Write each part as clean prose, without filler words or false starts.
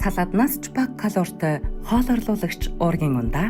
салааднаас ч бага калоритой хоол орлуулагч уургийн ундаа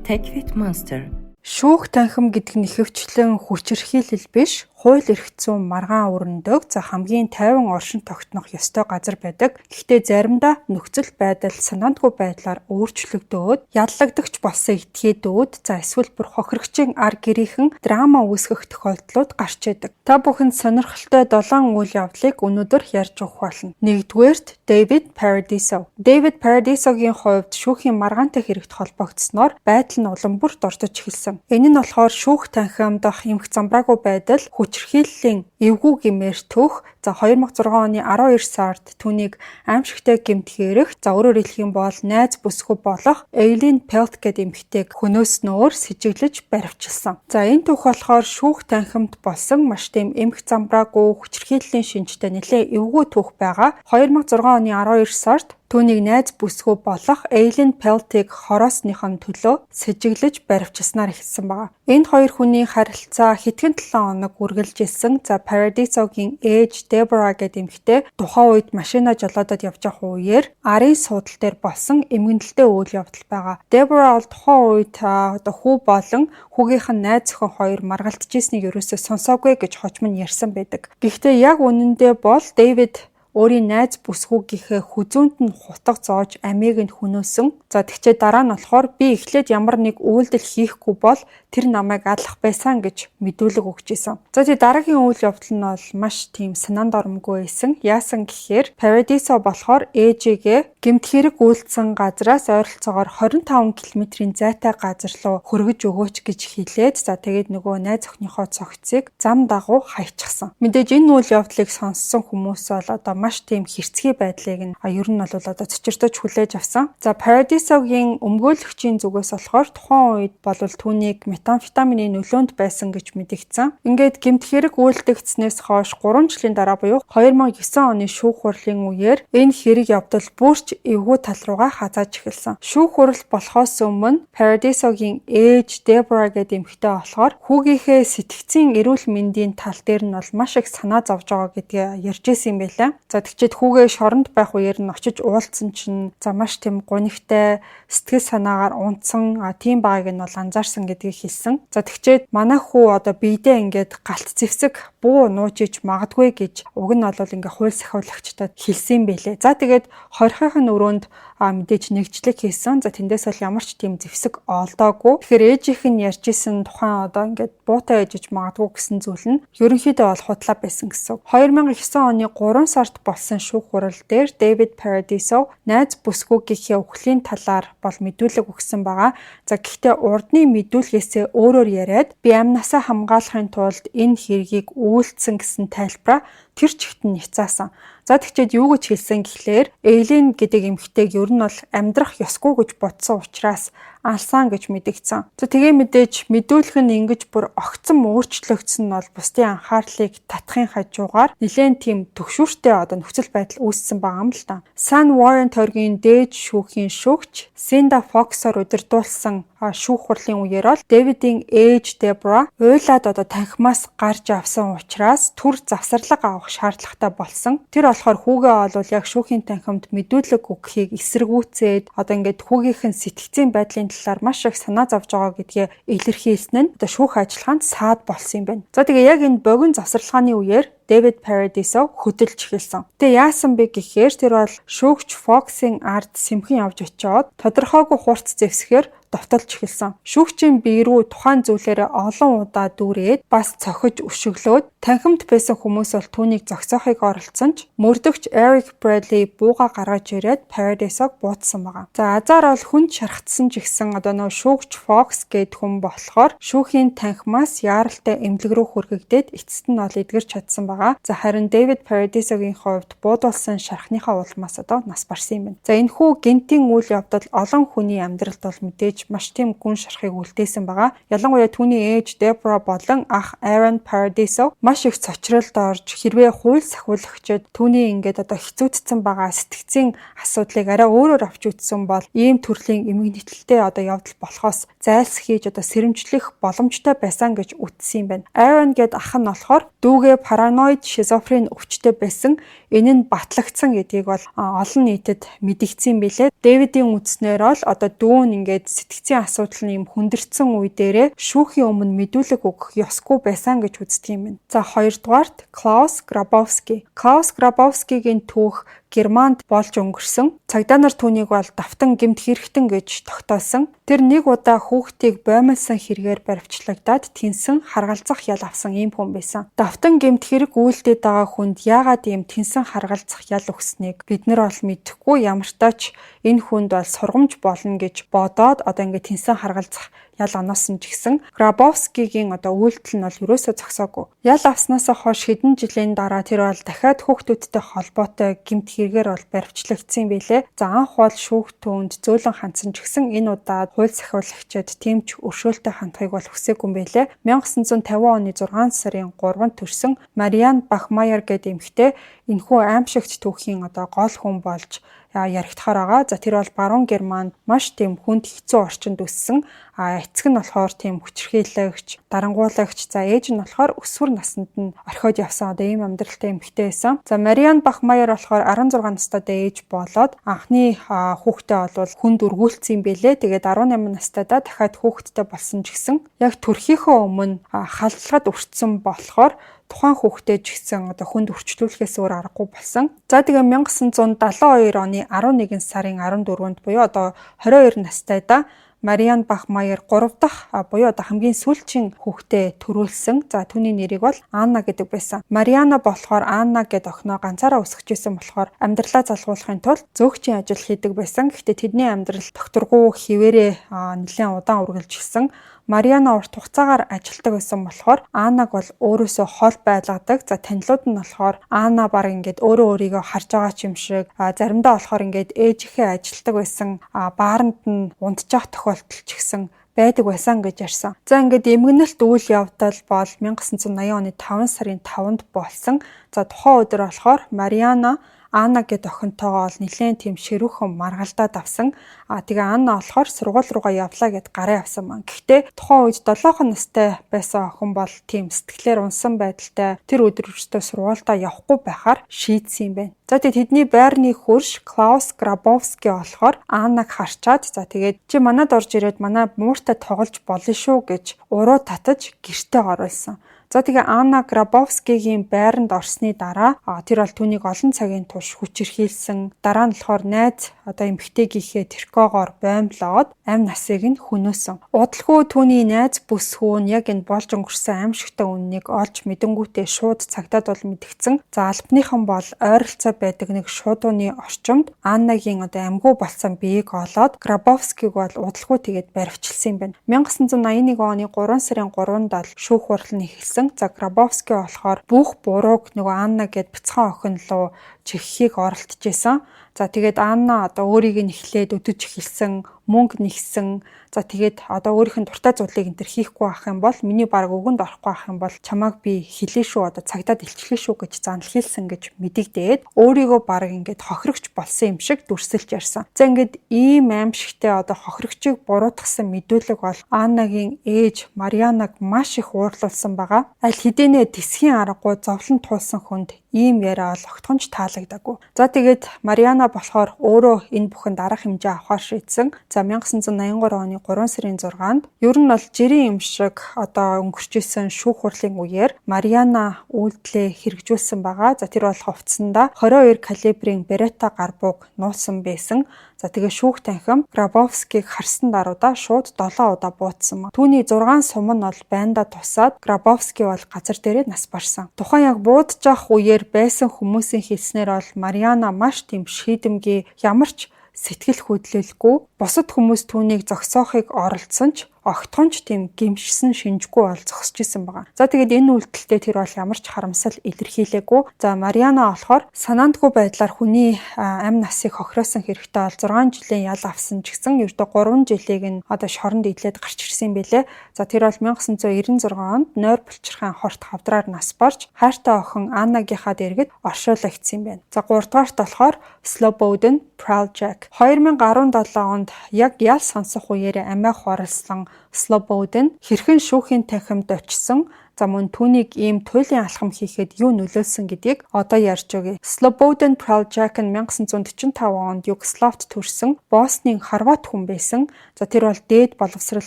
Take Monster. Шүүх танхим гэдэг нь ихэвчлэн хүчирхийлэл биш, хууль эрх зүйн маргаан өрнөдөг хамгийн тайван оршин тогтнох ёстой газар байдаг. Гэхдээ заримдаа нөхцөл байдал санаандгүй байдлаар өөрчлөгдөөд яллагдагч болсон этгээдүүд эсвэл бүр хохирогчийн ар гэрийнхэн драма үүсгэх тохиолдлууд гарч идэг. Та бүхэнд сонирхолтой 7 үйл явдлыг өнөөдөр ярьж өгөх болно. Нэгдүгээрт David Paradiso. David Paradisогийн хувьд шүүхийн маргаантай хэрэгт холбогдсноор байдал нь улам бүр дордож эхэлсэн. Энэ нь болохоор шүүх танхимдах эмх замбраагүй байдал хүчирхийллийн эвгүй гэмээр төх 2006 оны 12 сард түүнийг аимшигтай гэмт хэрэг өөрөөр хэлэх юм бол найз бүсгүй болох Eileen Pelt гэдэг эмэгтэйг хөнөөснөөр сэжиглэж баривчилсан. Энэ түүх болохоор шүүх танхимд болсон маш тийм эмх замбраагүй хүчирхийллийн шинжтэй нэлээд эвгүй түүх байгаа. 2006 оны 12 сард түүнийг найз бүсгүй болох Eileen Pelt-ийг хороосныхон төлөө сэжиглэж баривчилснаар эхэлсэн байна. Энэ хоёр хүний харилцаа хэдхэн 7 хоног үргэлжилсэн. Paradisогийн ээж Deborah гэдэг эмэгтэй тухайн үед машина жолоодод явж байгаа үеэр арын суудал дээр болсон эмгэнэлтэй үйл явдал байгаа. Deborah бол тухайн үед хүү болон хүүгийнх нь найз охин хоёр маргалдчихснийг ерөөсөө сонсоогүй гэж хожим нь ярьсан байдаг. Гэхдээ яг үнэндээ бол David өөрийн найз бүсгүйгийнхээ хүзүүнд нь хутга зоож амийг нь хөнөөсөн. Тэгчээ дараа нь болохоор би эхлээд ямар нэг үйлдэл хийхгүй бол тэр намайг алах байсан гэж мэдүүлэг өгч исэн. Дараагийн үйл явдал нь бол маш тийм санаанд оромгүй байсан. Яасан гэхээр Paradiso болохоор ээжигээ гэмт хэрэг үйлдсэн газраас ойролцоогоор 25 км-ийн зайтай газар руу хөргөж өгөөч гэж хэлээд тэгээд нөгөө найз охиныхоо цогцыг зам дагуу хайчихсан. Мэдээж энэ үйл явдлыг сонссон хүмүүс бол маш тийм хэрцгий байдлыг нь ер нь бол цочирдож хүлээж авсан. Paradisогийн өмгөөлөгчийн зүгээс болохоор тухайн үед бол түүнийг метамфетамины нөлөөнд байсан гэж мэдэгдсэн. Ингээд гэмт хэрэг үйлдэгдснээс хойш 3 жилийн дараа буюу 2009 оны шүүх хурлын үеэр энэ хэрэг явдал бүрч эвгүй тал руугаа хазааж эхэлсэн. Шүүх хурал болохоос өмнө Paradisогийн ээж Deborah гэдэг эмэгтэй болохоор хүүгийнхээ сэтгцийн эрүүл мэндийн тал дээр нь бол маш их санаа зовж байгаа гэдгээ ярьж ирсэн юм байлаа. Тэгчээд хүүгээ шоронд байх үеэр нь очиж уулзсан чинь маш тийм гунигтай сэтгэл санаагаар унтсан тийм байгааг нь бол анзаарсан гэдгийг хэлсэн. Тэгчээд манай хүү биедээ ингээд галт зэвсэг буу нуужиж магадгүй гэж уг нь бол ингээ хууль сахиулагчдад хэлсэн байлээ. Тэгээд хорхойхон өрөөнд мэдээж нэгжлэг хийсэн. Тэндээс бол ямар ч тийм зэвсэг олдоогүй. Тэгэхээр ээжийнх нь ярьжсэн тухайн ингээд буутай ээжиж магадгүй гэсэн зүйл нь ерөнхийдөө бол худлаа байсан гэсэн. 2009 оны 3 сард болсон шүүх хурал дээр David Paradiso найз бүсгүйгийнхээ үхлийн талаар бол мэдүүлэг өгсөн байгаа. Гэхдээ урдны мэдүүлгээсээ өөрөөр яриад би амнасаа хамгаалахын тулд энэ хэргийг үйлдсэн гэсэн тайлбараа тэр чигт нь няцаасан. Тэгчээд юу гэж хэлсэн гэхлээр Eileen гэдэг эмэгтэйг ер нь бол амьдрах ёсгүй гэж бодсон учраас алсан гэж мэдэгдсэн. Тэгээ мэдээж мэдүүлэх нь ингэж бүр огцом өөрчлөгдсөн нь бол бусдын анхаарлыг татахын хажуугаар нэлээд тийм төгшүүртэй нөхцөл байдал үүссэн байгаа юм л та. San Warren тойргийн дээд шүүхийн шүүгч Cinda Fox-оор удирдуулсан шүүх хурлын үеэр бол David-ийн ээж Deborah уйлаад танхимаас гарч авсан учраас түр завсарлага авах шаардлагатай болсон. Тэр болохоор хүүгээ олвол яг шүүхийн танхимд мэдүүлэг өгөхийг эсэргүүцээд ингээд хүүгийнхэн сэтгцийн байдлын талаар маш их санаа зовж байгаа гэдгээ илэрхийлсэн нь шүүх ажиллагаанд саад болсон юм байна. Тэгээ яг энэ богино завсарлагын үеэр David Paradiso хөдөлж эхэлсэн. Яасан бэ гэхээр тэр бол шүүгч Fox-ийн ард сэмхэн явж очиод тодорхойгүй хурц зэвсгээр довтолж эхэлсэн. Шүүгчийн бие рүү тухайн зүйлээрээ олон удаа дүүрээд бас цохиж өшөглөөд танхимд байсан хүмүүс бол түүнийг зогсоохыг оролцсон ч мөрдөгч Eric Bradley бууга гаргаж ирээд Paradisог буутсан байгаа. Азар бол хүнд шархтсан ч гэсэн шүүгч Fox гээд хүн болохоор шүүхийн танхимаас яаралтай эмнэлэг рүү хүргэгдээд эцэст нь бол эдгэрч чадсан байгаа. Харин David Paradisогийн хувьд буудуулсан шархныхаа улмаас нас барсан юм байна. Энэ хүү гинтийн үйл явдал олон хүний амьдралд бол мэдээж гэж маш тийм гүн шарахыг үлдээсэн байгаа. Ялангуяа түүний ээж Deborah болон ах Aaron Paradiso маш их цочролд орж хэрвээ хууль сахиулагчид түүний ингээд одоо хэцүүдсэн байгаа сэтгцийн асуудлыг арай өөрөөр авч үзсэн бол ийм төрлийн эмгэг нийтлэлтэй одоо явдал болохоос зайлсхийж одоо сэрэмжлэх боломжтой байсан гэж үтсэн юм байна. Aaron гэд ах нь болохоор дүүгээ параноид шизофрен өвчтөй байсан. Энэ нь батлагдсан гэдгийг бол олон нийтэд мэдэгдсэн билээ. Дэвидийн үзнээр бол одоо дүү нь ингээд сэтгцийн асуудал нь юм хүндэрсэн үе дээрээ шүүхийн өмнө мэдүүлэг өгөх ёсгүй байсан гэж үздэг юм байна. За хоёрдугаарт Klaus Grabowski. Klaus Grabowski-гийн түүх Германд болж өнгөрсөн. Цагдаа нар түүнийг бол давтан гэмт хэрэгтэн гэж тогтоосон. Тэр нэг удаа хүүхдийг боомлсон хэрэгээр баривчлагдаад тэнсэн харгалзах ял авсан ийм хүн байсан. Давтан гэмт хэрэг үйлдээд байгаа хүнд яагаад ийм тэнсэн харгалзах ял өгснгийг бид нар бол мэдэхгүй, ямар ч тач энэ хүнд бол сургамж болно гэж бодоод одоо ингээд тэнсэн харгалзах ял оноосон ч гэсэн Grabowski-гийн одоо үйлдэл нь бол ерөөсөө зогсоогүй. Ял авснаас хойш хэдэн жилийн дараа тэр бол дахиад хүүхдүүдтэй холбоотой гэмт хэрэгээр бол баривчлагдсан билээ. За анх бол шүүх түүнд зөөлөн хандсан ч гэсэн энэ удаад хууль сахиулагчид тэмч өршөөлтөй хандахыг бол хүсээгүй юм билээ. 1950 оны 6 сарын 3-нд төрсэн Marianne Bachmeier гэдэг эмэгтэй энэхүү аимшигт түүхийн одоо гол хүн болж яригдахаар байгаа. За тэр бол баруун Германд маш тийм хүнд хэцүү орчинд өссөн. Эцэг нь болохоор тийм хүчирхийлэгч, дарангуулагч, за ээж нь болохоор өсвөр наснд нь орхиод явсан одоо ийм амьдралтай эмэгтэй байсан. За Marianne Bachmeier болохоор 16 настайдаа ээж болоод анхны хүүхдээ бол хүнд өргүүлсэн юм бэлээ. Тэгээд 18 настайдаа дахиад хүүхэдтэй болсон ч гэсэн яг төрхийнхөө өмнө халдлагад өртсөн болохоор тухайн хүүхдээ ч гэсэн одоо хүнд өрчлүүлэхээс өөр аргагүй болсон. За тэгээ 1972 оны 11 сарын 14-нд буюу одоо 22 настайдаа Marianne Bachmeier 3 дахь буюу одоо хамгийн сүүлчийн хүүхдээ төрүүлсэн. За түүний нэрийг бол Анна гэдэг байсан. Marianne болохоор Анна гэдэг охиноо ганцаараа өсгөж исэн болохоор амьдралаа залгуулахын тулд зөөгчийн ажил хийдэг байсан. Гэхдээ тэдний амьдрал докторгүй хിവэрээ нэлээд удаан үргэлжилсэн. Marianne урт хугацаагаар ажилтдаг байсан болохоор Аннаг бол өөрөөсөө хол байлгадаг. За танилуд нь болохоор Анна баг ингээд өөрөө өөрийгөө харж байгаа ч юм шиг, заримдаа болохоор ингээд ээжийнхээ ажилтдаг байсан бааранд нь унтчих тохиолдол ч гэсэн байдаг байсан гэж ярьсан. За ингээд эмгэнэлт үйл явдал бол 1980 оны 5 сарын 5-нд болсон. За тухайн өдөр болохоор Marianne Анна гэдэг охинтойгоо бол нэлээд тийм ширүүхэн маргалдаад авсан. Тэгээ Анна болохоор сургууль руугаа явлаа гэд гараа авсан маань. Гэхдээ тухайн үед 7 настай байсан охин бол тийм сэтгэлээр унсан байдалтай тэр өдрөөртөө сургуультай явахгүй байхаар шийдсэн юм байна. За тэдний байрны хөрш Klaus Grabowski болохоор Аннаг харчаад за тэгээд чи манад орж ирээд манай мууртай тоглож болно шүү гэж уруу татаж гэртээ оруулсан. За тэгээ Анна Grabowski-гийн байранд орсны дараа тэр бол түүнийг олон цагийн турш хүчирхийлсэн. Дараа нь болохоор найз одоо эмэгтэйгийнхээ тэркогоор боомлоод амь насыг нь хөнөөсөн. Удалгүй түүний найз бүсгүй нь яг энэ болж өнгөрсөн аимшигтай үннийг олж мэдэнгүүтээ шууд цагтаад бол мэдгдсэн. За албаныхан бол ойролцоо байдаг нэг шуудууны орчимд Аннагийн одоо амьгүй болсон биеийг олоод Grabowski-г бол удалгүй тэгээд баривчилсан юм байна. 1981 оны 3 сарын 3-нд шүүх хурал нь эхэлсэн. За Grabowski болохоор бүх бурууг нөгөө Анна гэд бяцхан охин руу чиххийг оролдож исэн. За тэгээд Анна одоо өөрийг нь эхлээд өдөж эхэлсэн, мөнгө нэгсэн. За тэгээд одоо өөрийнх нь дуртай зүйлийг энэ төр хийхгүй байх юм бол миний баг өгөнд орохгүй байх юм бол чамааг би хэлээ шүү одоо цагдаад илчлээ шүү гэж занл хийлсэн гэж мэдэгдээд өөрийгөө баг ингээд хохирогч болсон юм шиг дүрсэлж ярьсан. За ингээд ийм аимшигтай одоо хохирогчийг буруутгасан мэдүүлэг бол Аннагийн ээж Marianne-г маш их уурлуулсан байгаа. Аль хэдийнэ тэсхийн аргагүй зовлон туулсан хүнд ийм яриа ол огтхонч таалагдаагүй. За тэгээд Marianne болохоор өөрөө энэ бүхэнд арга хэмжээ авахар шийдсэн. За 1983 оны 3 сарын 6-нд ер нь бол жирийн юм шиг одоо өнгөрч исэн шүүх хурлын үеэр Marianne үйлдэлээ хэрэгжүүлсэн байгаа. За тэр бол хувцсандаа 22 калибрийн Beretta гарбууг нууцсан байсан. За тэгээ шүүх танхим Grabowski-г харсан даруйда шууд 7 удаа буутсан. Түүний 6 сум нь бол байндаа тусаад Grabowski бол газар дээрээ нас барсан. Тухайн яг буудаж авах үеэр байсан хүмүүсийн хэлснээр бол Marianne маш тийм шийдэмгий ямар ч сэтгэл хөдлөлгүй бусад хүмүүс түүнийг зогсоохыг оролдсон ч огтхонч тийм гимшсэн шинжгүй бол зогсож исэн байгаа. За тэгээд энэ үйлдэлтэй тэр бол ямар ч харамсал илэрхийлээгүй. За Мариана болохоор санаандгүй байдлаар хүний амь насыг хохироосон хэрэгтэй бол 6 жилийн ял авсан ч гэсэн ердөө 3 жилийг нь одоо шоронд идлээд гарч ирсэн байлээ. За тэр бол 1996 онд нойр булчирхайн хорт хавдраар нас барж хайртай охин Аннагийнхаа дэргэд оршуулагдсан юм байна. За 3 дугаарт болохоор Slobodin Praljak 2017 онд яг ял сонсох үеэрээ амиа хорлсон Slobodin хэрхэн шүүхийн танхимд очсон. За мөн түүнийг ийм туйлын алхам хийхэд юу нөлөөлсөн гэдгийг одоо ярьж өгье. Slobodin Praljak нь 1945 онд Югославт төрсэн Боснийн хорват хүн байсан. За тэр бол дээд боловсрол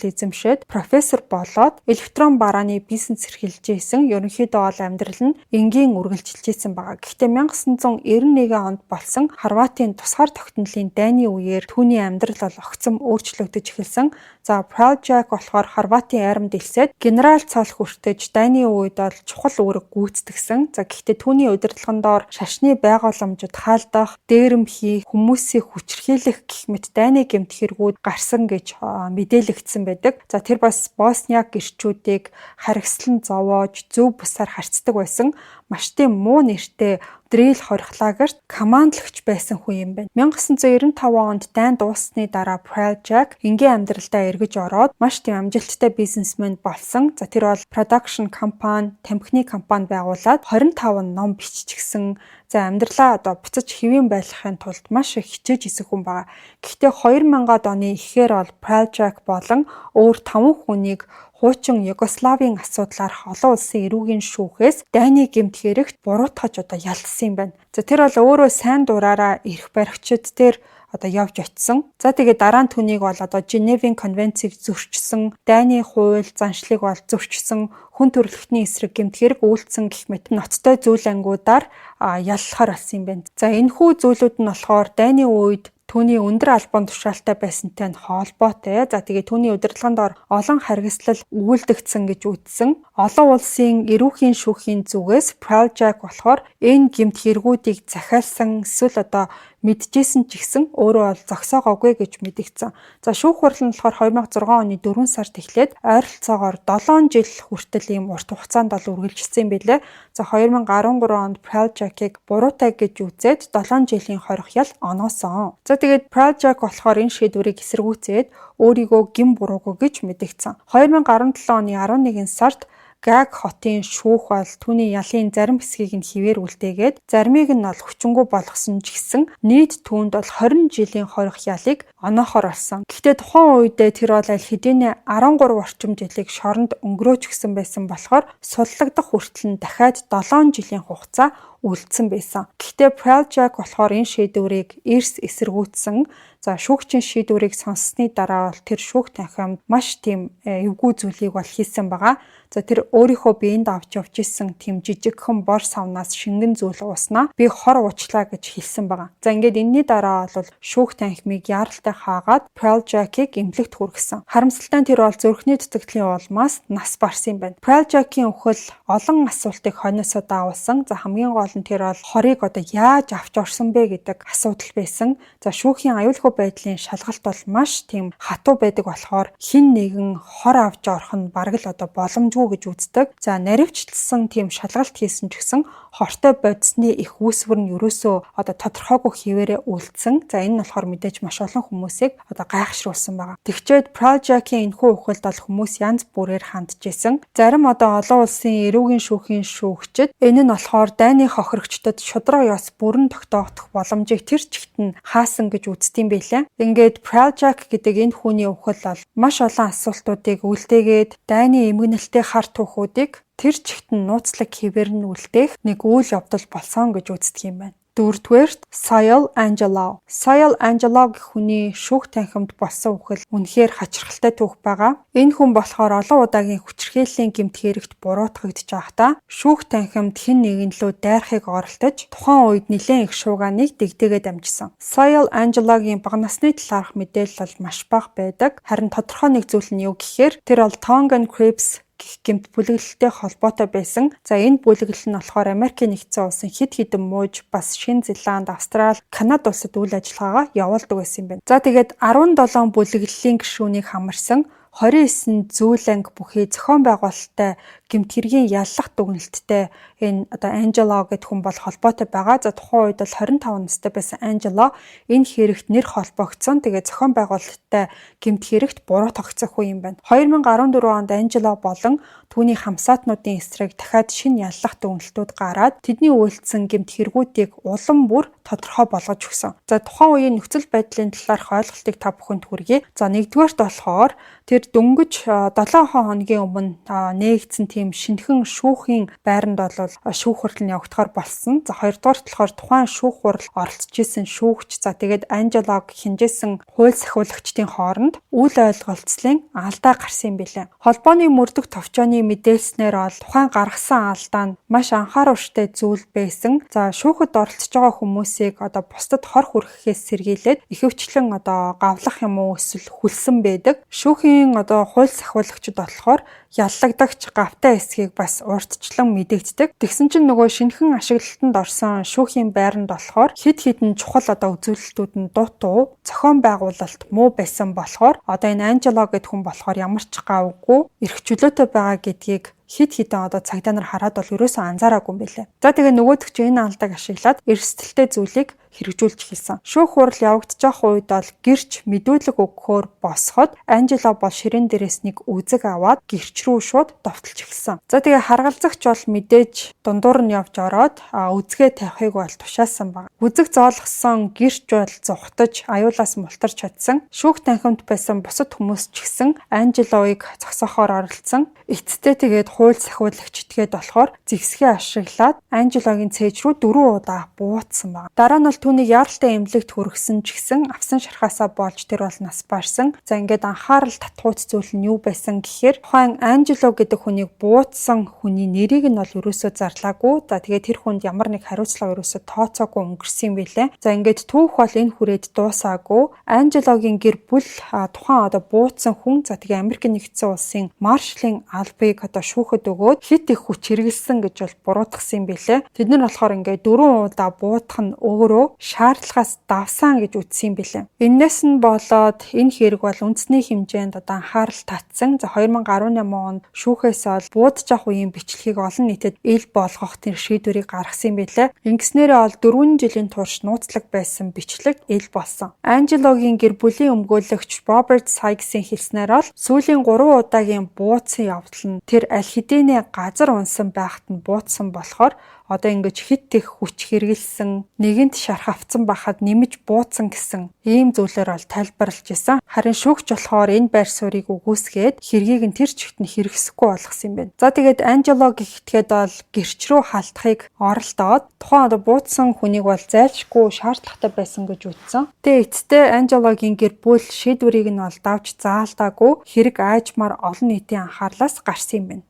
эзэмшээд профессор болоод электрон барааны бизнес эрхэлжсэн. Ерөнхийдөө бол амьдрал нь энгийн үргэлжилжсэн байгаа. Гэхдээ 1991 онд болсон Хорватын тусгаар тогтнолын дайны үеэр түүний амьдрал бол огцом өөрчлөгдөж эхэлсэн. За Praljak болохоор Хорватын айрамд элсээд генерал цол хүртэж дайны үед бол чухал үүрэг гүйцэтгсэн. За гэхдээ түүний удирдлагын доор шашны байгууламжид хаалдах, дээрэм хийх, хүмүүсийг хүчрхийлэх гэх мэт дайны гэмт хэрэгүүд гарсан гэж мэдээлэгдсэн байдаг. За тэр бас Босниак гэрчүүдийг харгислан зовоож зөв бусаар харцдаг байсан. Маш тийм муу нэртэй Дрил хорихлагерт командлагч байсан хүн юм байна. 1995 онд дайн дууссаны дараа Praljak энгийн амьдралдаа эргэж ороод маш тийм амжилттай бизнесмен болсон. За тэр бол production компани, тамхины компани байгуулад 25 ном биччихсэн. За амьдралаа одоо буцаж хэвэн байлгахын тулд маш их хичээж исэн хүн байгаа. Гэхдээ 2000-ад оны эхээр бол Praljak болон өөр 5 хүнийг хуучин Югославийн асуудлаар олон улсын эрүүгийн шүүхээс дайны гэмт хэрэгт буруутгаж одоо ялсан юм байна. За тэр бол өөрөө сайн дураараа эрх баригчид дээр одоо явж очсон. За тэгээд дараа нь түүнийг бол одоо Женевийн конвенцийг зөрчсөн, дайны хууль, заншлыг бол зөрчсөн, хүн төрөлхтний эсрэг гэмт хэрэг үйлдсэн гэх мэт ноцтой зүйл ангуудаар яллахаар болсон юм байна. За энэхүү зүйлүүд нь болохоор дайны үед түүний өндөр албан тушаалтай байсантай нь холбоотой. За тэгээ түүний удирдлагын доор олон харгислал өгүүлдэгдсэн гэж үзсэн. Олон улсын эрүүхийн шүүхийн зүгээс Praljak болохоор энэ гэмт хэрэгүүдийг захиалсан эсвэл одоо мэдчихсэн ч гэсэн өөрөө бол зогсоогоогүй гэж мэдэгдсэн. За шүүх хурал нь болохоор 2006 оны 4 сард эхлээд ойролцоогоор 7 жил хүртэл ийм урт хугацаанд бол үргэлжилсэн юм билээ. За 2013 онд Praljak-ыг буруутай гэж үзээд 7 жилийн хорих ял оноосон. За тэгээд Praljak болохоор энэ шийдвэрийг эсэргүүцээд өөрийгөө гин буруугүй гэж мэдэгдсэн. 2017 оны 11 сард Гаг хотын шүүх бол түүний ялын зарим хэсгийг нь хിവэр үлдээгээд заримыг нь бол хүчингү болгосон ч гэсэн нийт түүнд бол 20 жилийн хорих ялыг оноохоор болсон. Гэхдээ тухайн үедээ тэр бол аль хэдийнэ 13 орчим жилийг шоронд өнгөрөөж гисэн байсан болохоор суллагдах хүртэл нь дахиад 7 жилийн хугацаа үлдсэн байсан. Гэхдээ Praljak болохоор энэ шийдвэрийг эрс эсэргүүцсэн. За шүүгчийн шийдвэрийг сонссны дараа бол тэр шүүх танхимд маш тийм эвгүй зүйлийг бол хийсэн байгаа. За тэр өөрийнхөө биеинд авч явж исэн тийм жижигхэн бор савнаас шингэн зүйл ууснаа би хор уучлаа гэж хэлсэн байгаа. За ингээд энэний дараа бол шүүх танхимыг яаралтай хаагаад Praljak-ыг эмнэлэгт хүргэсэн. Харамсалтай нь тэр бол зүрхний дутагдлын улмаас нас барсан юм байна. Praljak-ийн үхэл олон асуултыг хойноосоо даавалсан. За хамгийн гол нь тэр бол хорийг одоо яаж авч орсон бэ гэдэг асуудал байсан. За шүүхийн аюулгүй байдлын шалгалт бол маш тийм хатуу байдаг болохоор хэн нэгэн хор авч орох нь бараг л одоо боломжгүй гэж үздэг. За наривчлсан тийм шалгалт хийсэн ч гэсэн хортой бодисны их үүсвэр нь ерөөсөө одоо тодорхойгүй хിവэрэ үлдсэн. За энэ нь болохоор мэдээж маш олон хүмүүсийг одоо гайхшруулсан байгаа. Тэгчээд Praljak-ийн энэхүү үхэлд бол хүмүүс янз бүрээр хандж исэн. Зарим одоо олон улсын эрүүгийн шүүхийн шүүгчид энэ нь болохоор дайны хохирогчдод шудраг ёс бүрэн тогтоогдох боломжийг тэр чигт нь хаасан гэж үздэм байлээ. Ингээд Praljak гэдэг энэ хүний үхэл бол маш олон асуултуудыг үлдээгээд дайны эмгэнэлтэй хар түүхүүдийг тэр чигт нь нууцлаг хിവэр нь үлдээх нэг үйл явдал болсон гэж үздэг юм байна. Дөрөвдүгээрт Soil Angelo. Soil Angelo гэх хүний шүүх танхимд болсон үхэл үнэхээр хачирхалтай түүх байгаа. Энэ хүн болохоор олон удаагийн хүчирхийллийн гэмт хэрэгт буруутгагдж байхдаа шүүх танхимд хэн нэгэн лөө дайрахыг оролдож тухайн үед нэлээд их шуугааныг дэгдээгээд амжсан. Soil Angelo-гийн бага насны талаарх мэдээлэл бол маш бага байдаг. Харин тодорхой нэг зүйл нь юу гэхээр тэр бол Tongan Crips гэх гэмт бүлэглэлтэй холбоотой байсан. За энэ бүлэглэл нь болохоор Америкийн нэгдсэн улсын хэд хэдэн мууж бас Шинэ Зеланд, Австрали, Канада улсад үйл ажиллагаагаа явуулдаг байсан юм байна. За тэгээд 17 бүлэглэлийн гишүүнийг хамарсан 29 зүйл анги бүхий зохион байгуулалттай гэмт хэргийн яллах дүгнэлттэй энэ одоо Анжела гэдэг хүн бол холбоотой байгаа. За тухайн үед бол 25 настай байсан Анжела энэ хэрэгт нэр холбогдсон. Тэгээ зохион байгуулалттай гэмт хэрэгт буруу тогтцох хүн юм байна. 2014 онд Анжела болон түүний хамсаатнуудын эсрэг дахиад шинэ яллах дүгнэлтүүд гараад тэдний үйлдэлсэн гэмт хэрэгүүдийг улам бүр тодорхой болгож өгсөн. За тухайн үеийн нөхцөл байдлын талаарх ойлголтыг та бүхэнд хүргэе. За нэгдүгээрт болохоор тэр дөнгөж 7 хоногийн өмнө нээгдсэн тийм шинэхэн шүүхийн байранд бол шүүх хурал нь явагдахаар болсон. За хоёрдугаарт болохоор тухайн шүүх хурал оролцож исэн шүүгч за тэгээд Анжелог хинжээсэн хууль сахиулагчдын хооронд үйл ойлголцлын алдаа гарсан юм билээ. Холбооны мөрдөх товчооны мэдээлснээр бол тухайн гаргасан алдаа нь маш анхааруулжтай зүйл байсан. За шүүхэд оролцож байгаа хүмүүсийг одоо бусдад хор хүрхэхээс сэргийлээд ихэвчлэн одоо гавлах юм уу эсвэл хүлсэн байдаг. Шүүхийн одоо хууль сахиулагчид болохоор яллагдагч гавтай эсхийг бас урьдчилан мэдэгддэг. Тэгсэн чинь нөгөө шинэхэн ашиглалтанд орсон шүүхийн байранд болохоор хэд хэдэн чухал одоо үзүүлэлтүүд нь дутуу зохион байгуулалт муу байсан болохоор одоо энэ Анжела гэдэг хүн болохоор ямар ч гавгүй эрх чөлөөтэй байгаа гэдгийг хид хідэн одоо цагдаа нар хараад бол ерөөсөө анзаараагүй юм билээ. За тэгээ нөгөөдөг чи энэ алдааг ашиглаад эрсдэлтэй зүйлийг хэрэгжүүлж хэлсэн. Шүүх хурал явагдаж байх үед бол гэрч мэдүүлэг өгөхөөр босоход Анжела бол ширээн дээрээс нэг үзэг аваад гэрч рүү шууд довтолж эхэлсэн. За тэгээ харгалзагч бол мэдээж дундуур нь явж ороод үзгээ тавихыг бол тушаасан баг. Үзэг зоолгосон гэрч бол зүхтаж аюулаас мултарч чадсан. Шүүх танхимд байсан бусад хүмүүс ч гэсэн Анжелоыг зогсоохоор оролцсон. Эцэстээ тэгээд хууль сахиулагч итгээд болохоор зэгсгээ ашиглаад Анжелогийн цээж рүү 4 удаа буутсан баг. Дараа нь бол түүнийг яаралтай эмнэлэгт хүргэсэн ч гэсэн авсан шархаасаа болж тэр бол нас барсан. За ингээд анхаарал татгууц зүйл нь юу байсан гэхээр тухайн Анжело гэдэг хүнийг буутсан хүний нэрийг нь бол ерөөсөө зарлаагүй. За тэгээд тэр хүнд ямар нэг хариуцлага ерөөсөө тооцоогүй өнгөрсөн юм билээ. За ингээд түүх бол энэ хүрээд дуусаагүй. Анжелогийн гэр бүл тухайн одоо буутсан хүн за тэгээд Америк нэгдсэн улсын маршалын албыг одоо шүүхэд өгөөд хит их хүч хэрэгэлсэн гэж бол буруутгасан юм билээ. Тэд нар болохоор ингээд 4 удаа буутах нь өөрөө шаардлагаас давсан гэж үзсэн юм билээ. Энээс нь болоод энэ хэрэг бол үндэсний хэмжээнд одоо анхаарал татсан. За 2018 онд шүүхээс ол буудаж авах үеийн бичлэгийг олон нийтэд ил болгох тэр шийдвэрийг гаргасан юм билээ. Ингэснээрээ бол 4 жилийн турш нууцлаг байсан бичлэг ил болсон. Анжелогийн гэр бүлийн өмгөөлөгч Роберт Сайксын хэлснээр бол сүүлийн 3 удаагийн буудсан явдал нь тэр аль хэдийнэ газар унсан байхад нь буудсан болохоор одоо ингэж хит их хүч хэрэгэлсэн, нэгэнт шарх авцсан байхад нэмж буудсан гэсэн ийм зүйлээр бол тайлбарлаж исэн. Харин шүүгч болохоор энэ байр суурийг үгүйсгээд хэргийг нь тэр чигт нь хэрэгсэхгүй болгосон юм байна. За тэгээд Анжело гихтгээд бол гэрч рүү халтахыг оролдоод тухайн одоо буудсан хүнийг бол зайлшгүй шаардлагатай байсан гэж үзсэн. Тэгээд эцэстээ Анжелогийн гэр бүл шийдвэрийг нь бол давж заалдаагүй хэрэг аажмаар олон нийтийн анхаарлаас гарсан юм байна.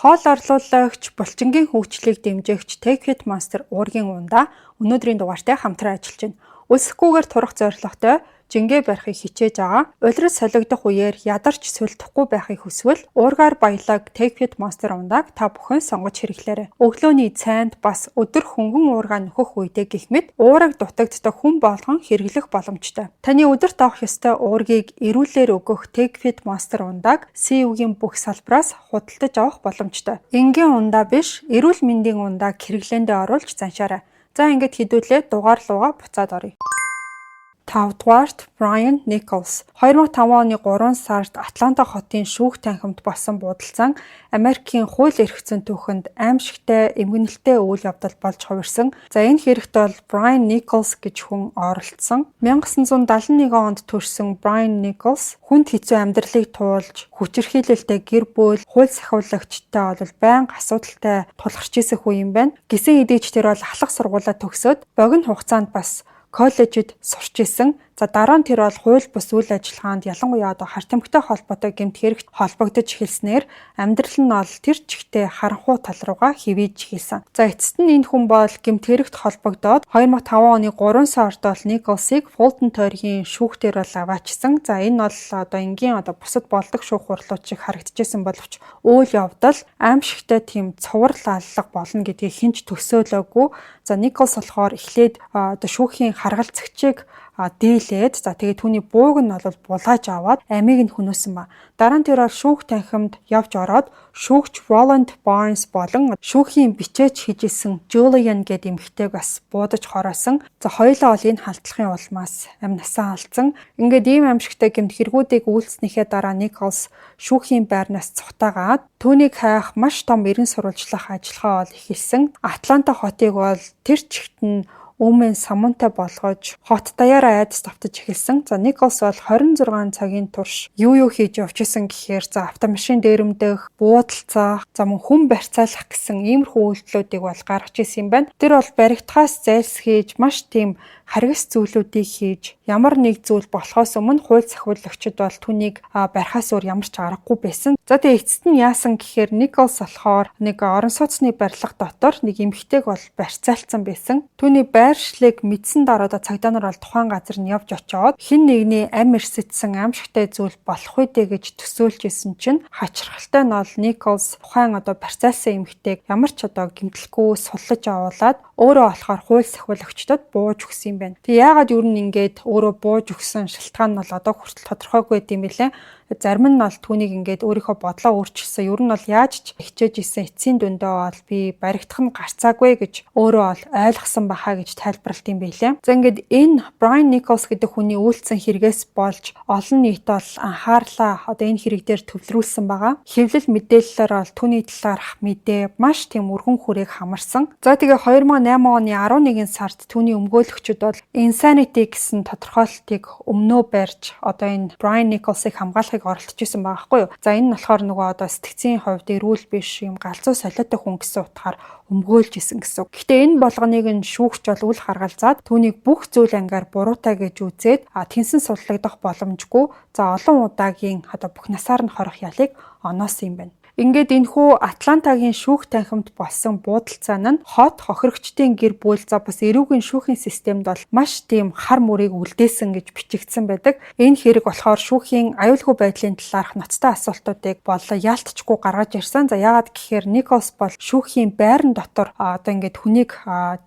Хоол орлуулагч, булчингийн хөгжлийг дэмжигч Take It Monster уургийн ундаа өнөөдрийн дугаартай хамтран ажиллаж байна. Үлсэхгүйгээр турах зорилготой жингээ барихыг хичээж байгаа. Улирал солигдох үеэр ядарч сүлдэхгүй байхыг хүсвэл уургаар баялаг Take It Monster ундааг та бүхэн сонгож хэрэглээрэй. Өглөөний цайнд бас өдөр хөнгөн уургаа нөхөх үедээ гэх мэт уураг дутагддаг хүн болгон хэрэглэх боломжтой. Таны өдөрт авах ёстой уургийг эрүүлэр өгөх Take It Monster ундааг CU-гийн бүх салбараас худалдаж авах боломжтой. Энгийн ундаа биш, эрүүл мэндийн ундааг хэрэглээндээ оруулж заншаарай. За ингээд хэдүүлээ дугаар руугаа буцаад оръё. 5-дугаарт Brian Nichols 2005 оны 3 сард Атланта хотын шүүх танхимд болсон буудалцан Америкийн хууль эрх зүйн түүхэнд аимшигтай эмгэнэлтэй үйл явдал болж хувирсан. За энэ хэрэгт бол Brian Nichols гэж хүн оролцсон. 1971 онд төрсэн Brian Nichols хүнд хэцүү амьдралыг туулж хүчирхийлэлтэй гэр бүл хууль сахиулагчтай бол байнга асуудалтай тулгарч ирсэн хүн юм байна. Гисэн эдийч тэр бол ахлах сургуулаа төгсөөд богино хугацаанд бас коллежид сурч исэн. За дараа нь тэр бол хууль бус үйл ажиллагаанд ялангуяа одоо хар тамхитай холбоотой гэмт хэрэгт холбогдож эхэлснээр амьдрал нь ол тэр чигтээ харанхуй тал руугаа хивээж эхэлсэн. За эцэст нь энэ хүн бол гэмт хэрэгт холбогдоод 2005 оны 3 сард бол Николсыг Фултон тойргийн шүүхтэр бол аваачсан. За энэ бол одоо энгийн одоо бусад болдог шүүх хурлууд шиг харагдчихсан боловч үйл явдал аимшигтай тийм цуврал аллах болно гэдгийг хинч төсөөлөөгүй. За Николс болохоор эхлээд одоо шүүхийн харгалзагчийг дийлээд за тэгээ түүний бууг нь бол булааж аваад амийг нь хөнөөсөн ба. Дараа нь тэр бол шүүх танхимд явж ороод шүүгч Roland Barnes болон шүүхийн бичээч хийжсэн Julian гэдэг эмэгтэйг бас буудаж хороосон. За хоёулаа бол энэ халдлагын улмаас амь насаа алдсан. Ингээд ийм аимшигтай гэмт хэрэгүүдийг үйлснэхээ дараа Nichols шүүхийн байрнаас цухтаагаад түүнийг хайх маш том эрен сурвалжлах ажиллагаа бол эхэлсэн. Атланта хотыг бол тэр чигт нь өмнө самунтай болгож хот даяараа айдас давтаж эхэлсэн. За Nichols бол 26 цагийн турш юу хийж явчихсан гэхээр за автомашин дээрэмдэх, буудалцах, за мөн хүн барьцаалах гэсэн иймэрхүү үйлдэлүүдийг бол гаргаж ирсэн юм байна. Тэр бол баригдахаас зайлсхийж маш тийм харгас зүйлүүдийг хийж ямар нэг зүйл болохоос өмнө хууль захиулагчид бол түүнийг барихаас өөр ямар ч аргагүй байсан. За тэгээ эцэст нь яасан гэхээр Nichols болохоор нэг орон сууцны барилга дотор нэг эмэгтэйг бол барьцаалцсан байсан. Түүний байршлыг мэдсэн дараа цагдаа нар бол тухайн газар нь явж очиод хэн нэгний ам эрсэтсэн аимшигтай зүйл болох үедээ гэж төсөөлж исэн чинь хачирхалтай нь бол Nichols тухайн барьцаалсан эмэгтэйг ямар ч гэмтэлгүй суллаж авуулаад өөрөө болохоор хууль захиулагчдад бууж өгсөн юм байна. Тэг яагаад юу нэгээд өөрөө бууж өгсөн шалтгаан нь бол одоо хүртэл тодорхойгүй байт юм билээ. Зарим нь бол түүнийг ингээд өөрийнхөө бодлоо өөрчилсөн. Ер нь бол яаж ч хичээж исэн эцсийн дүндээ бол би баригдах нь гарцаагүй гэж өөрөө бол ойлгосон бахаа гэж тайлбарлалт юм байлээ. За ингээд энэ Brian Nichols гэдэг хүний үйлцэн хэрэгээс болж олон нийт бол анхаарлаа энэ хэрэг дээр төвлөрүүлсэн байгаа. Хэвлэл мэдээллээр бол түүний талаарх мэдээ маш тийм өргөн хүрээг хамарсан. За тэгээ 2008 оны 11 сард түүний өмгөөлөгчид бол Insanity гэсэн тодорхойлолтыг өмнөө барьж энэ Brian Nichols-ыг хамгаалахыг оролдож исэн байгаа байхгүй юу. За энэ нь болохоор нөгөө сэтгцийн хувьд эрүүл биш юм галзуу солиотой хүн гэсэн утгаар өмгөөлж исэн гэсэн. Гэхдээ энэ болгоныг нь шүүгч бол үл харгалзаад түүнийг бүх зүйл ангиар буруутай гэж үзээд тэнсэн судлагдах боломжгүй. За олон удаагийн бүх насаар нь хорох ялыг оноосон юм байна. Ингээд энэхүү Атлантагийн шүүх танхимд болсон буудалцаан нь хот хохирогчдын гэр бүл за бас эрүүгийн шүүхийн системд бол маш тийм хар мөрийг үлдээсэн гэж бичигдсэн байдаг. Энэ хэрэг болохоор шүүхийн аюулгүй байдлын талаарх ноцтой асуултуудыг бол яалтчгүй гаргаж ирсэн. За яагаад гэхээр Nichols бол шүүхийн байран дотор ингээд хүнийг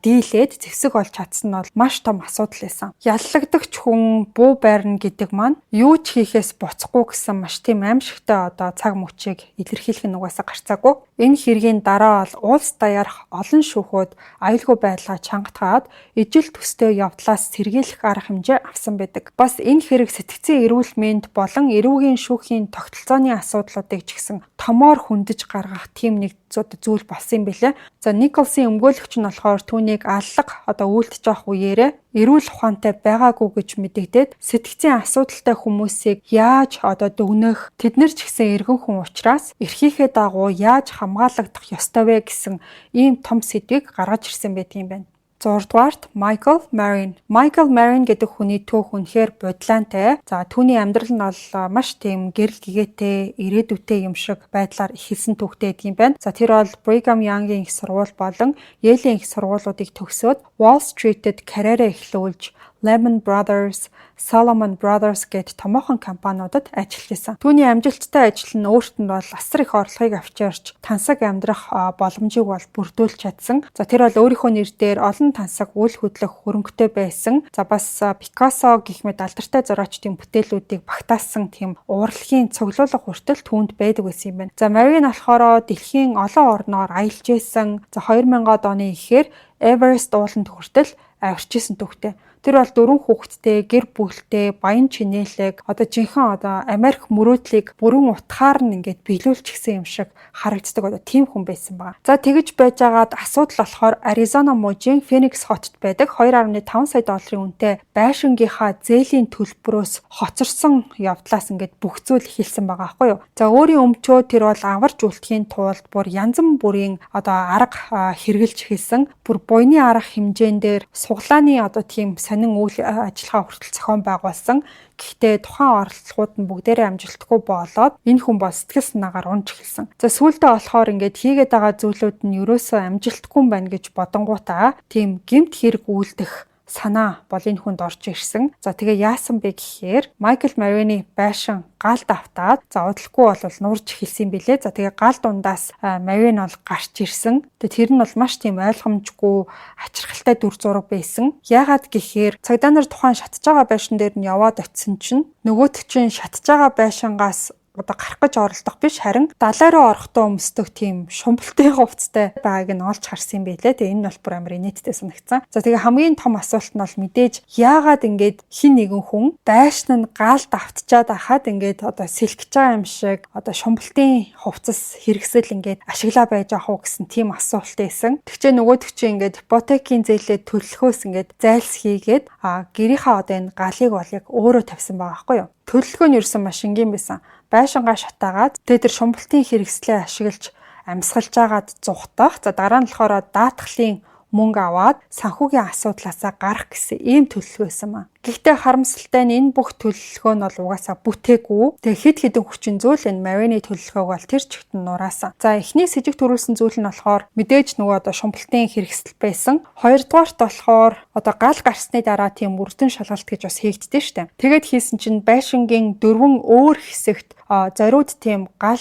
дийлээд зэвсэг олж чадсан нь бол маш том асуудал байсан. Яллагдагч хүн буу байрна гэдэг маань юу ч хийхээс буцахгүй гэсэн маш тийм аимшигтай цаг мөчийг илэрхийлэх нугасаа гарцаагүй. Энэ хэргийн дараа бол улс даяарх олон шүүхүүд аюулгүй байдлаа чангатгаад ижил төстэй явдлаас сэргийлэх арга хэмжээ авсан байдаг. Бас энэ хэрэг сэтгцийн эрүүл мэнд болон эрүүгийн шүүхийн тогтолцооны асуудлуудыг ч гэсэн томоор хөндөж гаргах тийм нэг зүйл болсон юм билээ. За Nichols-ийн өмгөөлөгч нь болохоор түүнийг аллах үйлдэж явах үеэрээ эрүүл ухаантай байгаагүй гэж мэдэгдээд сэтгцийн асуудалтай хүмүүсийг яаж дүгнэх тэднэр ч гэсэн эргэн хүн учраас эрхийнхээ дагуу яаж хамгаалагдах ёстой вэ гэсэн ийм том сэдвийг гаргаж ирсэн байдаг юм байна. 6 дугаарт Michael Marin гэдэг хүний төөх үнэхээр бодлаантай. За түүний амьдрал нь бол маш тийм гэрэл гэгээтэй, ирээдүйтэй юм шиг байдлаар ихэлсэн түүхтэй гэдэг юм байна. За тэр бол Brigham Young-ийн их сургууль болон Yale-ийн их сургуулиудыг төгсөөд Wall Street-д карьераа эхлүүлж Lehman Brothers, Salomon Brothers гэд томоохон компаниудад ажиллажсэн. Түүний амжилттай ажил нь өөрт нь бол асар их орлогыг авчирч тансаг амьдрах боломжийг бол бүрдүүлж чадсан. За тэр бол өөрийнхөө нэр дээр олон тансаг үйл хөдлөх хөрөнгөтэй байсан. За бас Picasso гэх мэт алдартай зураачдын бүтээлүүдийг багтаасан тийм урлагийн цуглуулга хүртэл түүнд байдаг байсан юм байна. За Marin болохоор дэлхийн олон орноор аялж байсан. За 2000-ад оны эхээр Everest ууланд хүртэл авчирсан түүхтэй. Тэр бол 4 хүүхэдтэй, гэр бүлтэй, баян чинээлэг, жинхэнэ Америк мөрөөдлийг бүрэн утгаар нь ингээд биелүүлчихсэн юм шиг харагддаг тийм хүн байсан байна. За тэгэж байжгаад асуудал болохоор Аризона мужийн Phoenix хотод байдаг 2.5 сая долларын үнэтэй байшингийнхаа зээлийн төлбөрөөс хоцорсон явдлаас ингээд бүх зүйл эхэлсэн байгаа байхгүй юу. За өөрийн өмчөө тэр бол аварж үлдэхийн тулд бүр янз бүрийн арга хэрэгжилж эхэлсэн. Бүр буйны арга хэмжээндээр суглааны тийм сонин үйл ажиллагаа хүртэл зохион байгуулсан. Гэхдээ тухайн оролдлогууд нь бүгдээрээ амжилтгүй болоод энэ хүн бол сэтгэл санаагаар унж эхэлсэн. За сүүлдээ болохоор ингээд хийгээд байгаа зүйлүүд нь ерөөсөө амжилтгүй юм байна гэж бодонгуудаа тийм гэмт хэрэг үйлдэх санаа бол энэ хүнд орж ирсэн. За тэгээ яасан бэ гэхээр Майкл Марини байшин галд автаад за удалгүй бол нурж эхэлсэн билээ. За тэгээ гал дундаас Марин бол гарч ирсэн. Тэгээ тэр нь бол маш тийм ойлгомжгүй ачирхалтай дүр зураг байсан. Яагаад гэхээр цагдаа нар тухайн шатж байгаа байшин дээр нь яваад очисон чинь нөгөөт чинь шатж байгаа байшингаас гарах гэж оролдох биш харин далай руу орохдоо өмсдөг тийм шумбалтын хувцастай байгааг нь олж харсан юм байлээ. Тэгээ энэ бол бүр амар инээдтэй санагдсан. За тэгээ хамгийн том асуулт нь бол мэдээж яагаад ингээд хин нэгэн хүн байшин нь гаалд автчаад ахаад ингээд сэлгэж байгаа юм шиг шумбалтын хувцас хэрэгсэл ингээд ашиглаа байж ах уу гэсэн тийм асуулт байсан. Тэгчээ нөгөөдөг чинь ингээд ипотекийн зээлээ төлөхөөс ингээд зайлс хийгээд гэрийнхаа энэ галыг бол яг өөрөө тавьсан байгаа байхгүй юу? Төлөлгөө нь ерөөсөн маш энгийн байсан. Байшингаа шатаагаад тэр шумбалтын хэрэгслээ ашиглаж амьсгалж агаад зугтах. За дараа нь болохоор даатгалын мөнгө аваад санхүүгийн асуудлаасаа гарах гэсэн ийм төлөлгөө байсан маа. Гэхдээ харамсалтай нь энэ бүх төлөлгөө нь бол угаасаа бүтээгүй. Тэгээ хэд хэдэн хүчин зүйл энэ Марини төлөлгөөг бол тэр чигт нь нураасан. За эхний с сэжиг төрүүлсэн зүйл нь болохоор мэдээж нөгөө шумбалтын хэрэгсэл байсан. Хоёрдугаарт болохоор гал гарсны дараа тийм үрдэн шалгалт гэж бас хийгддэг штэ. Тэгээд хийсэн чинь байшингийн 4 өөр хэсэгт зориуд тийм гал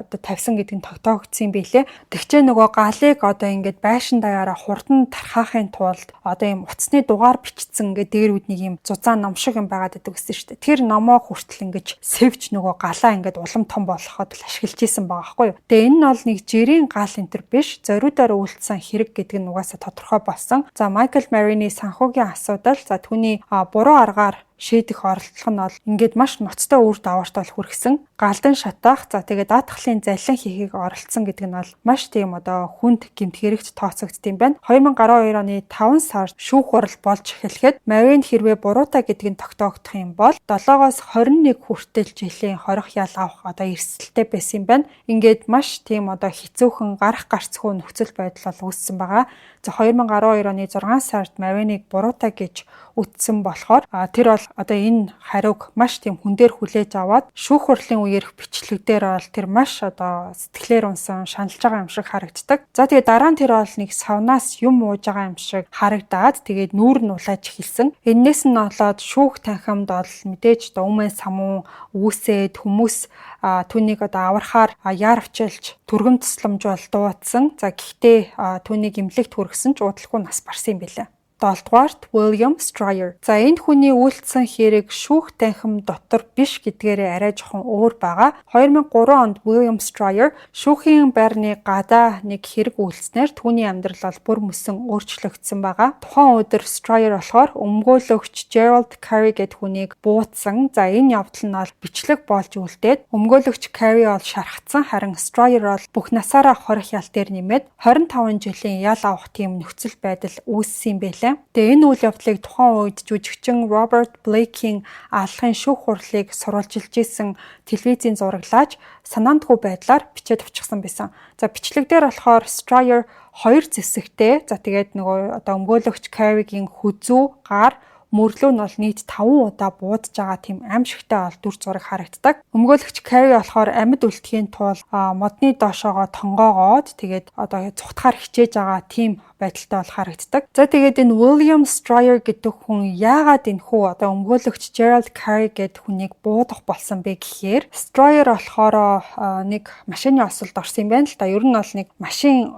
тавьсан гэдэг нь тогтоогдсон юм билэ. Тэгчээ нөгөө галыг ингээд байшин даяараа хурдан тархахын тулд ийм утасны дугаар бичсэн ингээд дээр үднийг ийм зузаан ном шиг юм байгаад байдаг гэсэн шүү дээ. Тэр номоо хүртэл ингэж сэвж нөгөө галаа ингээд улам том болгоход л ашиглаж исэн байгаа байхгүй юу. Тэгээ энэ нь бол нэг жирийн гал энтер биш, зориудаар үйлдэлсэн хэрэг гэдэг нь угаасаа тодорхой болсон. За Майкл Марини санхүүгийн асуудал, за түүний буруу аргаар шийдэх оролдлого нь бол ингээд маш ноцтой үр дагаварт бол хүргэсэн. Галдан шатаах, за тэгээд даатгалын заллин хийхийг оролцсон гэдэг нь бол маш тийм хүнд гэмт хэрэгт тооцогдсон юм байна. 2012 оны 5 сард шүүх хурал болж эхлэхэд Марин хэрвээ буруутай гэдгийг тогтоогдох юм бол 7-оос 21 хүртэл жилийн хорих ял авах эрсдэлтэй байсан юм байна. Ингээд маш тийм хэцүүхэн гарах гарцгүй нөхцөл байдал бол үүссэн байгаа. За 2012 оны 6 сард Мариныг буруутай гэж үтсэн болохоор тэр бол энэ хариуг маш тийм хүн дээр хүлээж аваад шүүх хурлын үеэрх бичлэгдэр бол тэр маш сэтгэлээр унсан шаналж байгаа юм шиг харагддаг. За тэгээд дараа нь тэр бол нэг савнаас юм ууж байгаа юм шиг харагдаад тэгээд нүүр нь улааж эхэлсэн. Эннээс нь болоод шүүх танхимд бол мэдээж өмнө самуу үүсээд хүмүүс түүнийг аврахаар яарвчилж түргэн тусламж бол дуудсан. За гэхдээ түүнийг эмнэлэгт хүргэсэн ч удалгүй нас барсан юм билээ. 7-дугаарт William Stryer. За энэ хүний үйлдэлсэн хэрэг шүүх танхим дотор биш гэдгээрээ арай жоохон өөр байгаа. 2003 онд William Stryer шүүхийн байрны гадаа нэг хэрэг үйлснээр түүний амьдрал бол бүр мөсөн өөрчлөгдсөн байгаа. Тухайн өдөр Stryer болохоор өмгөөлөгч Gerald Carey гэд хүнийг буутсан. За энэ явдал нь бол бичлэг болж үлдээд өмгөөлөгч Carey бол шархацсан, харин Stryer бол бүх насаараа хорих ял дээр нэмээд 25 жилийн ял авах тийм нөхцөл байдал үүссэн юм байлаа. Тэгээ энэ үйл явдлыг тухайн үед жүжигчин Роберт Блейкийн алхахын шүүх хурлыг сурвалжилж исэн телевизийн зураглааж санаандгүй байдлаар бичээд авчихсан байсан. За бичлэгдэр болохоор Stryer 2 зэвсэгтэй. За тэгээд нөгөө өмгөөлөгч Carey-гийн хүзүү гар мөрлөө нь бол нийт 5 удаа буудаж байгаа тийм аимшигтай бол дүр зураг харагддаг. Өмгөөлөгч Carey болохоор амьд үлдэхийн тулд модны доошоогоо тонгоогоод тэгээд цухтахаар хичээж байгаа тийм байдалтай бол харагддаг. За тэгээд энэ William Stryer гэдэг хүн яагаад энэ хүү өмгөөлөгч Gerald Carey гэдэг хүнийг буудах болсон бэ гэхээр Stryer болохоор нэг машины осолд орсон юм байна л да. Ер нь бол нэг машин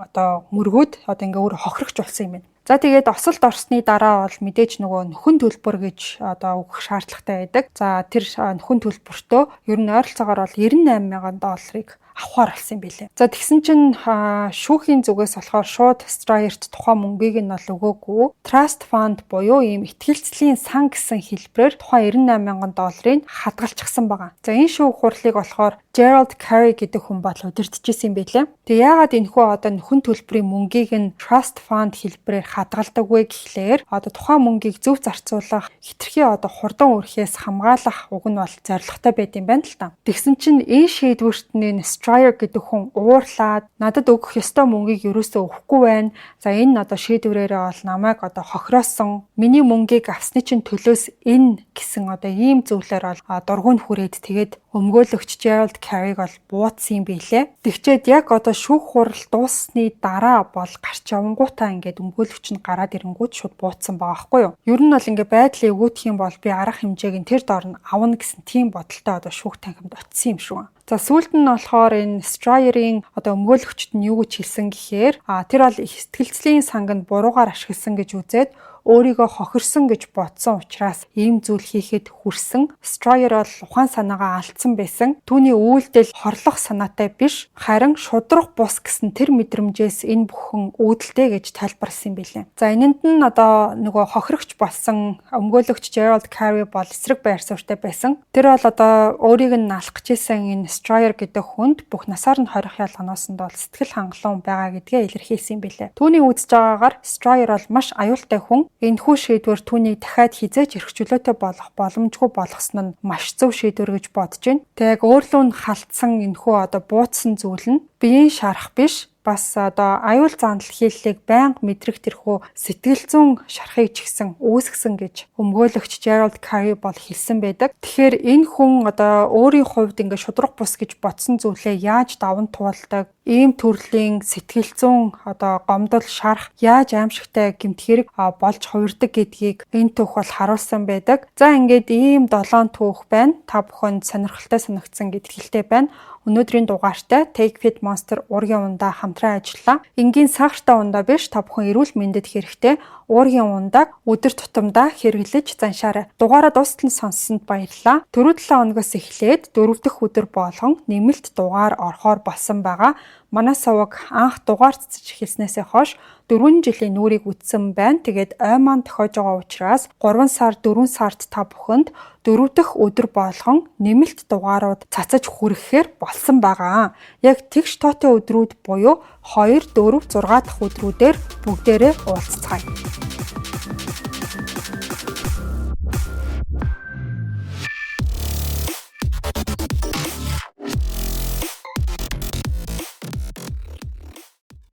мөргөөд ингээ өөр хохирогч болсон юм байна. За тэгээд осолд орсны дараа бол мэдээж нөгөө нөхөн төлбөр гэж өгөх шаардлагатай байдаг. За тэр нөхөн төлбөртөө ер нь ойролцоогоор бол $98,000 авахар болсон юм билээ. За тэгсэн чинь шүүхийн зүгээс болохоор шууд Stryer-т тухайн мөнгийг нь бол өгөөгүй. Trust Fund буюу ийм ихтгэлцлийн сан гэсэн хэлбэрээр тухайн $98,000 хадгалчихсан байгаа. За энэ шүүх хурлыг болохоор Gerald Carey гэдэг хүн бол удирдахжсэн юм билээ. Тэгээ яагаад энэ хүү нөхөн төлбөрийн мөнгийг нь Trust Fund хэлбэрээр хадгалдаг вэ гэхлээр тухайн мөнгийг зөв зарцуулах, хэтэрхий хурдан үрхээс хамгаалах уг нь бол зорилготой байд юм байна л та. Тэгсэн чинь энэ шийдвэрт нь Stryer гэдэг хүн уурлаад надад өгөх ёстой мөнгийг ерөөсөө өгөхгүй байна. За энэ шийдвэрээрээ бол намайг хохироосон. Миний мөнгийг авсны чинь төлөөс энэ гэсэн ийм зүйлээр бол дургуун хүрээд тэгээд өмгөөлөгч Gerald Carey-г бол буудсан юм билээ. Тэгчээд яг одоо шүүх хурал дууссаны дараа бол гарч явангуудаа ингээд өмгөөлөгч нь гараад ирэнгүүт шууд буудсан байгаа байхгүй юу? Ер нь бол ингээд байдлыг өгөх юм бол би арга хэмжээг нь тэр доор нь авна гэсэн тийм бодолтой одоо шүүх танхимд очисон юм шүү. За сүүлд нь болохоор энэ Stryer-ийн одоо өмгөөлөгчд нь юу гэж хэлсэн гэхээр тэр бол сэтгэлзлийн санганд буруугаар ашигласан гэж үзээд өөрийгөө хохирсон гэж бодсон учраас ийм зүйл хийхэд хүрсэн. Stryer бол ухаан санаагаа алдсан байсан. Түүний үйлдэл хорлох санаатай биш, харин шудрах бус гэсэн тэр мэдрэмжээс энэ бүхэн үүдэлтэй гэж тайлбарласан юм билээ. За энэнд нь одоо нөгөө хохирогч болсон өмгөөлөгч Gerald Carey бол эсрэг байр суурьтай байсан. Тэр бол одоо өөрийг нь алах гэжсэн энэ Stryer гэдэг хүнд бүх насаар нь хорих ялганоосонд бол сэтгэл хангалуун байгаа гэдгээ илэрхийлсэн юм билээ. Түүний үзэж байгаагаар Stryer бол маш аюултай хүн. Энэхүү шийдвэр түүнийг дахиад хизээж эрхчлөөтэй болох боломжгүй болгосон нь маш зөв шийдвэр гэж бодож байна. Тэг яг өөрлөө нь халтсан энэхүү одоо буудсан зүйл нь биеийн шарах биш, бас одоо аюул занал хийллийг байнга мэдрэх тэрхүү сэтгэл зүйн шарахыг ч гэсэн үүсгэсэн гэж өмгөөлөгч Gerald Carey бол хэлсэн байдаг. Тэгэхээр энэ хүн одоо өөрийн хувьд ингээд шудрах бус гэж бодсон зүйлээ яаж даван туулдаг, ийм төрлийн сэтгэл зүйн одоо гомдол шарах яаж аимшигтай гэмт хэрэг болж хувирдаг гэдгийг энэ түүх бол харуулсан байдаг. За ингээд ийм 7 түүх байна. Та бүхэнд сонирхолтой санагдсан гэдэгтэй байна. Өнөөдрийн дугаартай Take Fit Monster уургийн ундаа хамтран ажиллаа. Энгийн сахартай ундаа биш, та бүхэн эрүүл мэндэд хэрэгтэй уургийн ундааг өдөр тутамдаа хэрэглэж заншаарай. Дугаараа дуустал нь сонссонд баярлалаа. Түрүү 7 хоногоос эхлээд 4 дахь өдөр болгон нэмэлт дугаар орохоор болсон байгаа. Манай суваг анх дугаар цэцэж эхэлснээсээ хойш 4 жилийн нүрийг үтсэн байна. Тэгээд ой маань тохиож байгаа учраас 3 сар 4 сард та бүхэнд 4 дахь өдөр болгон нэмэлт дугаарууд цацаж хүрэхээр болсон байгаа. Яг тэгш тоотой өдрүүд буюу 2, 4, 6 дахь өдрүүдээр бүгдээрээ уулзцгаая.